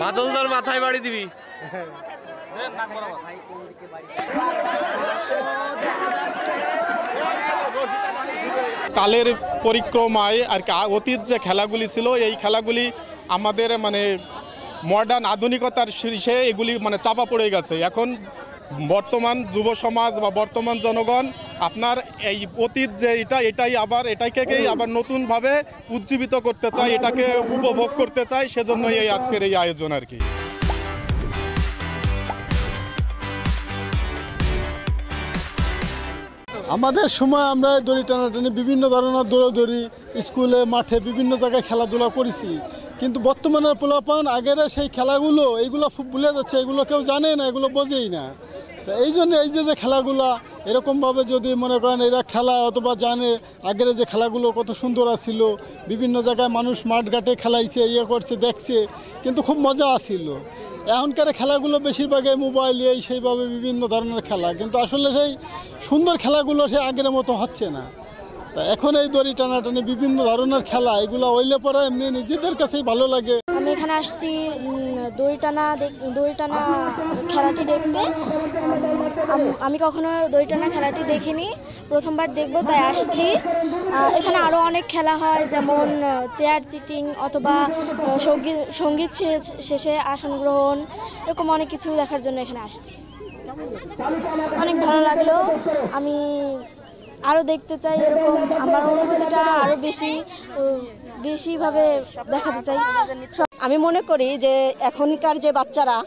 বাদলদার মাথায় বাড়ি দিবি। কালের পরিক্রমায় আর কি অতীত যে খেলাগুলি ছিল এই খেলাগুলি আমাদের মানে মডার্ন আধুনিকতার শীর্ষে এগুলি মানে চাপা পড়ে গেছে। এখন বর্তমান যুব সমাজ বা বর্তমান জনগণ আপনার এই অতীত যে এটাই আবার এটাকেই আবার নতুনভাবে উজ্জীবিত করতে চায়, এটাকে উপভোগ করতে চায়, সেজন্যই এই আজকের এই আয়োজন আর কি। আমাদের সময় আমরা দড়ি টানাটানি বিভিন্ন ধরনের দৌড়াদৌড়ি স্কুলে মাঠে বিভিন্ন জায়গায় খেলাধুলা করেছি, কিন্তু বর্তমানের পোলাপান আগের সেই খেলাগুলো এইগুলো খুব ভুলে যাচ্ছে, এগুলো কেউ জানে না, এগুলো বোঝেই না। তো এই জন্য এই যে খেলাগুলো এরকমভাবে যদি মনে করেন এরা খেলা অথবা জানে আগের যে খেলাগুলো কত সুন্দর ছিল, বিভিন্ন জায়গায় মানুষ মাঠঘাটে খেলাইছে, ইয়ে করছে, দেখছে, কিন্তু খুব মজা আসছিল। এখনকার খেলাগুলো বেশিরভাগই মোবাইল সেইভাবে বিভিন্ন ধরনের খেলা, কিন্তু আসলে সেই সুন্দর খেলাগুলো সে আগের মতো হচ্ছে না। তা এখন এই দড়ি টানাটানি বিভিন্ন ধরনের খেলা এগুলো হইলে পরে এমনি নিজেদের কাছেই ভালো লাগে। আমি এখানে আসছি দড়ি টানা খেলাটি দেখতে। আমি কখনো দড়ি টানা খেলাটি দেখিনি, প্রথমবার দেখব তাই আসছি। এখানে আরও অনেক খেলা হয়, যেমন চেয়ার চিটিং অথবা সঙ্গীত শেষে আসন গ্রহণ, এরকম অনেক কিছু দেখার জন্য এখানে আসছি। অনেক ভালো লাগলো, আমি আরও দেখতে চাই, এরকম আমার অনুভূতিটা আরও বেশিভাবে দেখাতে চাই। আমি মনে করি যে এখনকার যে বাচ্চারা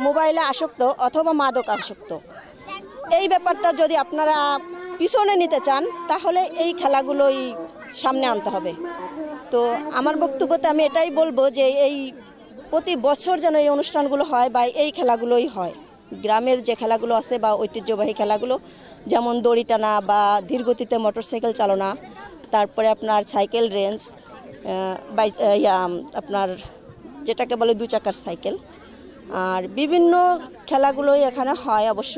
মোবাইলে আসক্ত অথবা মাদক আসক্ত, এই ব্যাপারটা যদি আপনারা পিছনে নিতে চান তাহলে এই খেলাগুলোই সামনে আনতে হবে। তো আমার বক্তব্যতে আমি এটাই বলবো যে এই প্রতি বছর যেন এই অনুষ্ঠানগুলো হয় বা এই খেলাগুলোই হয়। গ্রামের যে খেলাগুলো আছে বা ঐতিহ্যবাহী খেলাগুলো, যেমন দড়ি টানা বা ধীরগতিতে মোটরসাইকেল চালনা, তারপরে আপনার সাইকেল রেঞ্জ, আপনার যেটাকে বলে 2 চাকার সাইকেল, আর বিভিন্ন খেলাগুলোই এখানে হয় অবশ্য।